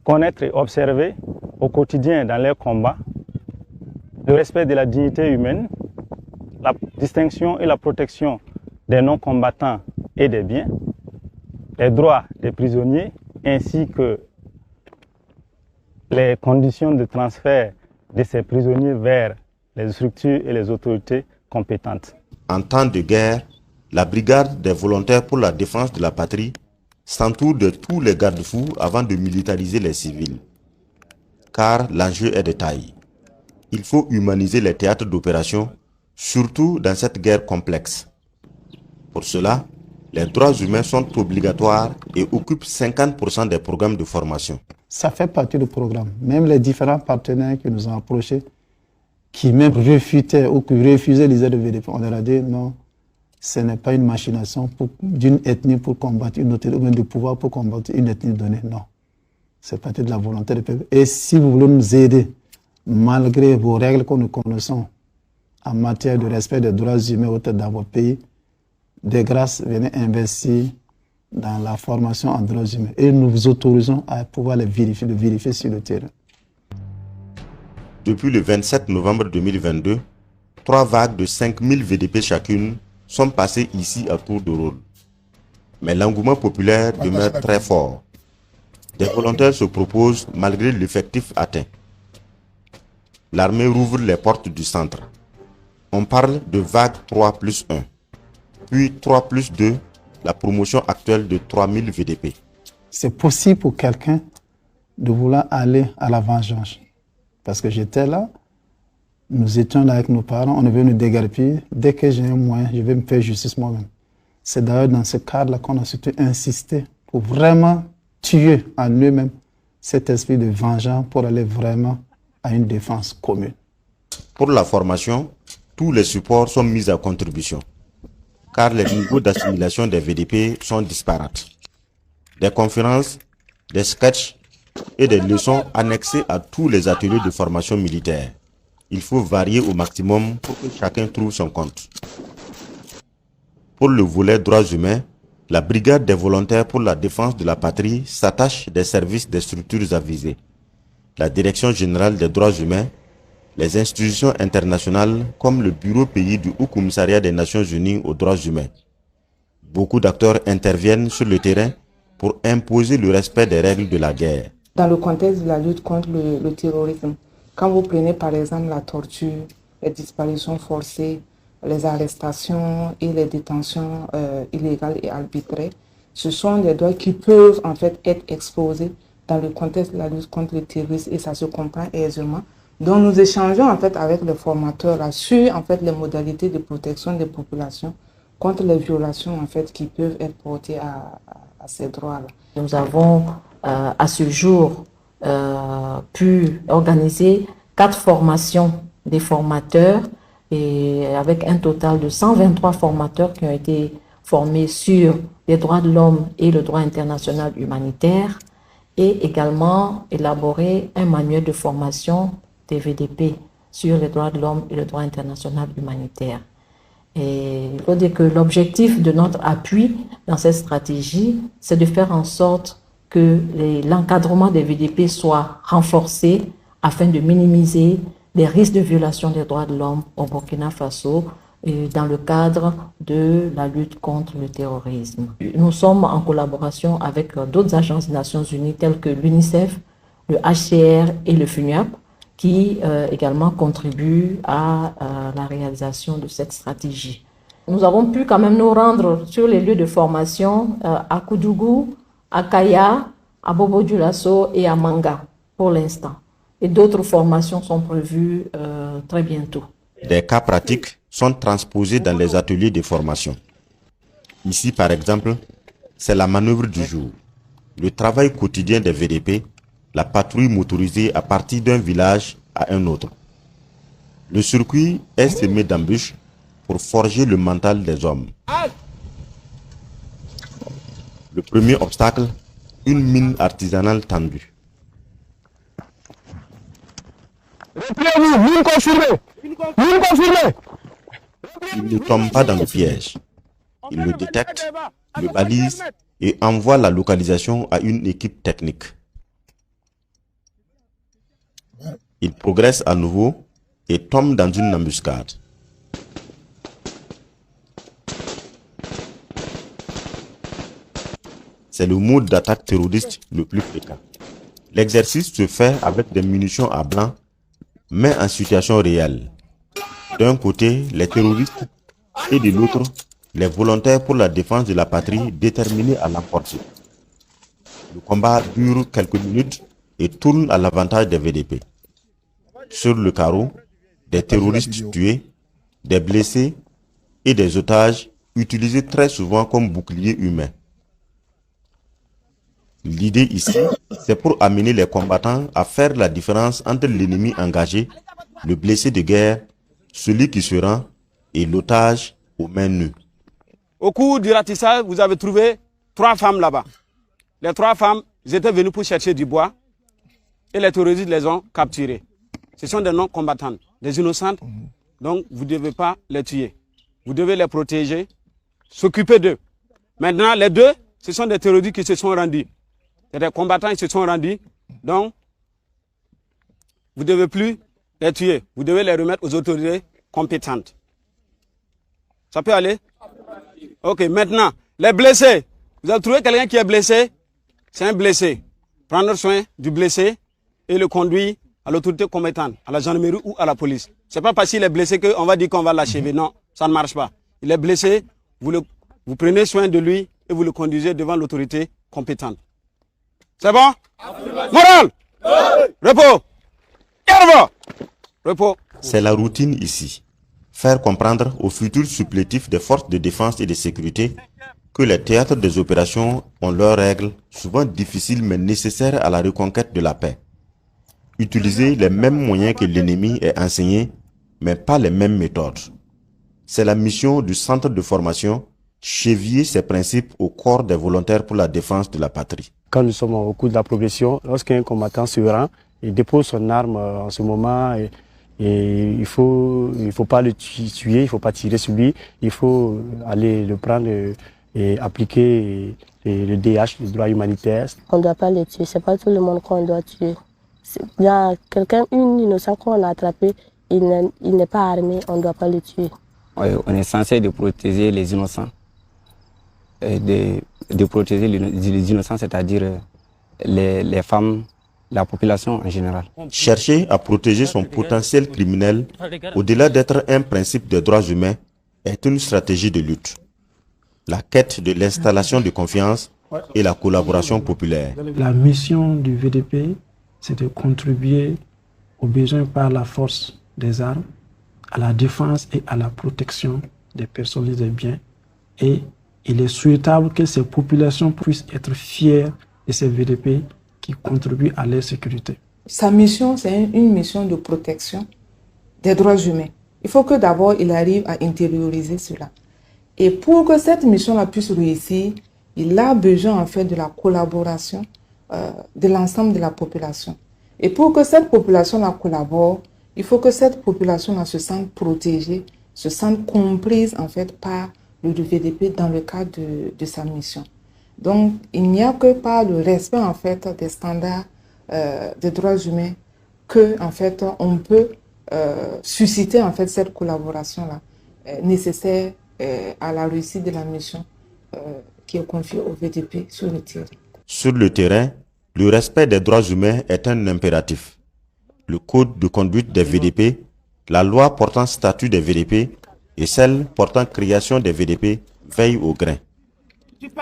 connaître et observer au quotidien dans leurs combats le respect de la dignité humaine, la distinction et la protection des non-combattants et des biens, les droits des prisonniers ainsi que les conditions de transfert de ces prisonniers vers les structures et les autorités compétentes. En temps de guerre, la brigade des volontaires pour la défense de la patrie s'entoure de tous les garde-fous avant de militariser les civils. Car l'enjeu est de taille. Il faut humaniser les théâtres d'opération, surtout dans cette guerre complexe. Pour cela, les droits humains sont obligatoires et occupent 50% des programmes de formation. Ça fait partie du programme. Même les différents partenaires qui nous ont approchés, qui même réfutaient ou qui refusaient les aides de VDP, on leur a dit non, ce n'est pas une machination d'une ethnie pour combattre une autre, ou même du pouvoir pour combattre une ethnie donnée. Non. C'est partie de la volonté du peuple. Et si vous voulez nous aider, malgré vos règles que nous connaissons en matière de respect des droits humains dans votre pays, de grâce, venez investir dans la formation en droits humains. Et nous vous autorisons à pouvoir les vérifier sur le terrain. Depuis le 27 novembre 2022, 3 vagues de 5000 VDP chacune sont passées ici à tour de rôle. Mais l'engouement populaire demeure très fort. Des volontaires se proposent malgré l'effectif atteint. L'armée rouvre les portes du centre. On parle de vague 3+1, puis 3+2, la promotion actuelle de 3000 VDP. C'est possible pour quelqu'un de vouloir aller à la vengeance. Parce que j'étais là, nous étions là avec nos parents, on est venu déguerpir. Dès que j'ai un moyen, je vais me faire justice moi-même. C'est d'ailleurs dans ce cadre-là qu'on a surtout insisté pour vraiment tuer en eux-mêmes cet esprit de vengeance pour aller vraiment à une défense commune. Pour la formation, tous les supports sont mis à contribution, car les niveaux d'assimilation des VDP sont disparates. Des conférences, des sketchs et des leçons annexées à tous les ateliers de formation militaire. Il faut varier au maximum pour que chacun trouve son compte. Pour le volet droits humains, la brigade des volontaires pour la défense de la patrie s'attache des services des structures avisées. La Direction générale des droits humains, les institutions internationales comme le Bureau pays du Haut Commissariat des Nations Unies aux droits humains. Beaucoup d'acteurs interviennent sur le terrain pour imposer le respect des règles de la guerre. Dans le contexte de la lutte contre le terrorisme, quand vous prenez par exemple la torture, les disparitions forcées, les arrestations et les détentions illégales et arbitraires, ce sont des droits qui peuvent en fait être exposés dans le contexte de la lutte contre le terrorisme et ça se comprend aisément. Donc nous échangeons en fait avec les formateurs là, sur en fait les modalités de protection des populations contre les violations en fait qui peuvent être portées à ces droits-là. Nous avons à ce jour pu organiser 4 formations des formateurs et avec un total de 123 formateurs qui ont été formés sur les droits de l'homme et le droit international humanitaire et également élaborer un manuel de formation des VDP sur les droits de l'homme et le droit international humanitaire. Et il faut dire que l'objectif de notre appui dans cette stratégie, c'est de faire en sorte que l'encadrement des VDP soit renforcé afin de minimiser les risques de violation des droits de l'homme au Burkina Faso et dans le cadre de la lutte contre le terrorisme. Nous sommes en collaboration avec d'autres agences des Nations Unies telles que l'UNICEF, le HCR et le FUNUAP qui également contribuent à la réalisation de cette stratégie. Nous avons pu quand même nous rendre sur les lieux de formation à Koudougou, à Kaya, à Bobo-Dioulasso et à Manga pour l'instant. Et d'autres formations sont prévues très bientôt. Des cas pratiques sont transposés dans les ateliers de formation. Ici, par exemple, c'est la manœuvre du jour. Le travail quotidien des VDP, la patrouille motorisée à partir d'un village à un autre. Le circuit est semé d'embûches pour forger le mental des hommes. Le premier obstacle, une mine artisanale tendue. Repliez-vous, mine confirmée. Mine confirmée. Il ne tombe pas dans le piège. Il le détecte, le balise et envoie la localisation à une équipe technique. Il progresse à nouveau et tombe dans une embuscade. C'est le mode d'attaque terroriste le plus fréquent. L'exercice se fait avec des munitions à blanc, mais en situation réelle. D'un côté, les terroristes et de l'autre, les volontaires pour la défense de la patrie déterminés à l'emporter. Le combat dure quelques minutes et tourne à l'avantage des VDP. Sur le carreau, des terroristes tués, des blessés et des otages utilisés très souvent comme boucliers humains. L'idée ici, c'est pour amener les combattants à faire la différence entre l'ennemi engagé, le blessé de guerre, celui qui se rend et l'otage aux mains nues. Au cours du ratissage, vous avez trouvé 3 femmes là-bas. Les 3 femmes, ils étaient venus pour chercher du bois et les terroristes les ont capturées. Ce sont des non-combattants, des innocentes, donc vous ne devez pas les tuer. Vous devez les protéger, s'occuper d'eux. Maintenant, les 2, ce sont des terroristes qui se sont rendus. C'est des combattants qui se sont rendus, donc vous ne devez plus les tuer. Vous devez les remettre aux autorités compétentes. Ça peut aller? Ok, maintenant, les blessés. Vous avez trouvé quelqu'un qui est blessé? C'est un blessé. Prendre soin du blessé et le conduire à l'autorité compétente, à la gendarmerie ou à la police. C'est pas parce qu'il est blessé qu'on va dire qu'on va l'achever. Non, ça ne marche pas. Il est blessé, vous prenez soin de lui et vous le conduisez devant l'autorité compétente. C'est bon? Moral! Repos! Repos! C'est la routine ici. Faire comprendre aux futurs supplétifs des forces de défense et de sécurité que les théâtres des opérations ont leurs règles, souvent difficiles mais nécessaires à la reconquête de la paix. Utiliser les mêmes moyens que l'ennemi est enseigné, mais pas les mêmes méthodes. C'est la mission du centre de formation, cheviller ces principes au corps des volontaires pour la défense de la patrie. Quand nous sommes au cours de la progression, lorsqu'un combattant se rend, il dépose son arme en ce moment et il faut pas le tuer, il ne faut pas tirer sur lui, il faut aller le prendre et appliquer le DH, le droit humanitaire. On ne doit pas le tuer, ce n'est pas tout le monde qu'on doit tuer. Il y a quelqu'un, une innocent qu'on a attrapé, il n'est pas armé, on ne doit pas le tuer. On est censé de protéger les innocents, de protéger les innocents, c'est-à-dire les femmes, la population en général. Chercher à protéger son potentiel criminel, au-delà d'être un principe des droits humains, est une stratégie de lutte. La quête de l'installation de confiance et la collaboration populaire. La mission du VDP, c'est de contribuer aux besoins par la force des armes, à la défense et à la protection des personnes et des biens. Et il est souhaitable que ces populations puissent être fières de ces VDP qui contribuent à leur sécurité. Sa mission, c'est une mission de protection des droits humains. Il faut que d'abord il arrive à intérioriser cela. Et pour que cette mission-là puisse réussir, il a besoin en fait de la collaboration de l'ensemble de la population. Et pour que cette population-là collabore, il faut que cette population-là se sente protégée, se sente comprise en fait par le VDP dans le cadre de sa mission. Donc, il n'y a que par le respect en fait des standards des droits humains que en fait on peut susciter en fait cette collaboration-là nécessaire à la réussite de la mission qui est confiée au VDP sur le terrain. Sur le terrain, le respect des droits humains est un impératif. Le code de conduite des VDP, la loi portant statut des VDP et celle portant création des VDP veillent au grain.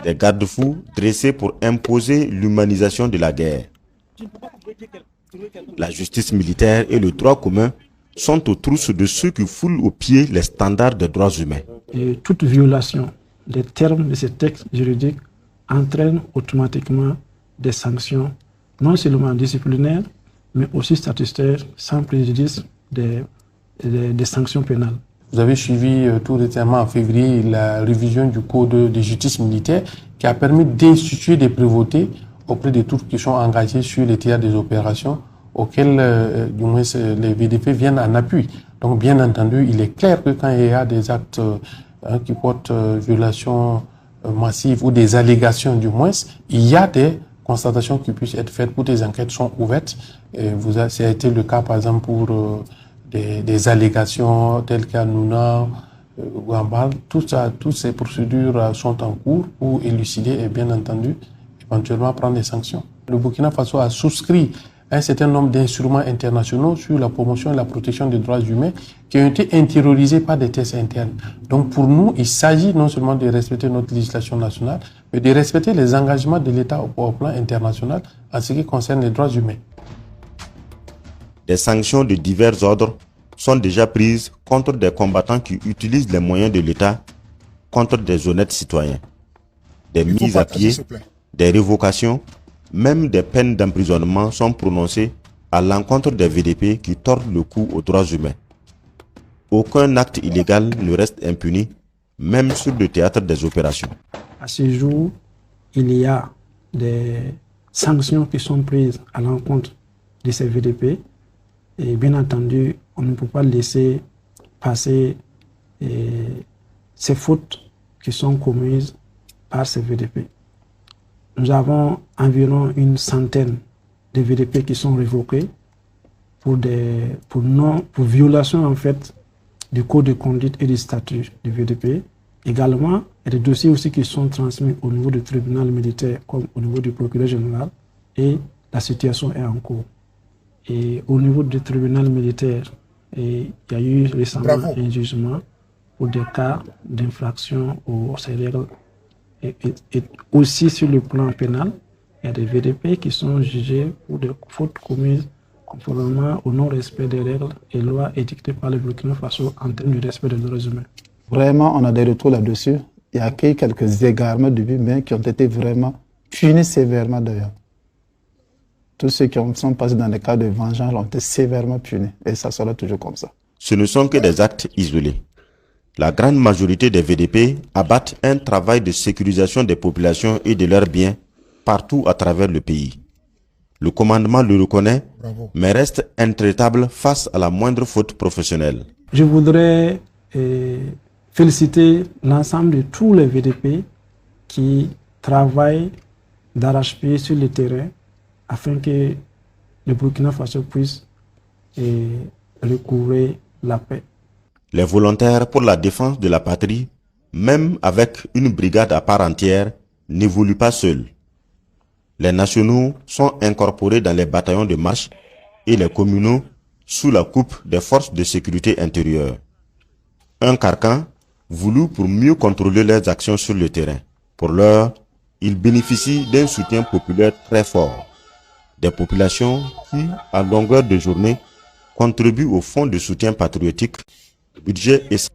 Des garde-fous dressés pour imposer l'humanisation de la guerre. La justice militaire et le droit commun sont aux trousses de ceux qui foulent aux pieds les standards des droits humains. Et toute violation des termes de ces textes juridiques entraîne automatiquement des sanctions, non seulement disciplinaires, mais aussi statutaires, sans préjudice des sanctions pénales. Vous avez suivi tout récemment en février la révision du code de justice militaire qui a permis d'instituer des prévôtés auprès de tous qui sont engagés sur les théâtres des opérations auxquels du moins les VDP viennent en appui. Donc bien entendu, il est clair que quand il y a des actes qui portent violation massive ou des allégations du moins, il y a des constatations qui puissent être faites, toutes les enquêtes sont ouvertes. Et ça a été le cas, par exemple, pour des allégations telles qu'à Nouna, Ouambal. Toutes ces procédures sont en cours pour élucider et, bien entendu, éventuellement prendre des sanctions. Le Burkina Faso a souscrit un certain nombre d'instruments internationaux sur la promotion et la protection des droits humains qui ont été intériorisés par des tests internes. Donc pour nous, il s'agit non seulement de respecter notre législation nationale, mais de respecter les engagements de l'État au plan international en ce qui concerne les droits humains. Des sanctions de divers ordres sont déjà prises contre des combattants qui utilisent les moyens de l'État contre des honnêtes citoyens. Des mises à pied, des révocations, même des peines d'emprisonnement sont prononcées à l'encontre des VDP qui tordent le cou aux droits humains. Aucun acte illégal ne reste impuni, même sur le théâtre des opérations. À ce jour, il y a des sanctions qui sont prises à l'encontre de ces VDP. Et bien entendu, on ne peut pas laisser passer ces fautes qui sont commises par ces VDP. Nous avons environ une centaine de VDP qui sont révoqués pour violation en fait du code de conduite et du statut du VDP. Également, il y a des dossiers aussi qui sont transmis au niveau du tribunal militaire comme au niveau du procureur général et la situation est en cours. Et au niveau du tribunal militaire, il y a eu récemment un jugement pour des cas d'infraction aux règles. Et aussi sur le plan pénal, il y a des VDP qui sont jugés pour des fautes commises conformément au non-respect des règles et lois édictées par le Burkina Faso en termes de respect des droits humains. Vraiment, on a des retours là-dessus. Il y a quelques égarements de but, mais qui ont été vraiment punis sévèrement d'ailleurs. Tous ceux qui sont passés dans les cas de vengeance ont été sévèrement punis. Et ça sera toujours comme ça. Ce ne sont que des actes isolés. La grande majorité des VDP abattent un travail de sécurisation des populations et de leurs biens partout à travers le pays. Le commandement le reconnaît, mais reste intraitable face à la moindre faute professionnelle. Je voudrais féliciter l'ensemble de tous les VDP qui travaillent d'arrache-pied sur le terrain afin que le Burkina Faso puisse recouvrer la paix. Les volontaires pour la défense de la patrie, même avec une brigade à part entière, n'évoluent pas seuls. Les nationaux sont incorporés dans les bataillons de marche et les communaux sous la coupe des forces de sécurité intérieure. Un carcan voulu pour mieux contrôler leurs actions sur le terrain. Pour l'heure, ils bénéficient d'un soutien populaire très fort. Des populations qui, à longueur de journée, contribuent au fonds de soutien patriotique. Le budget est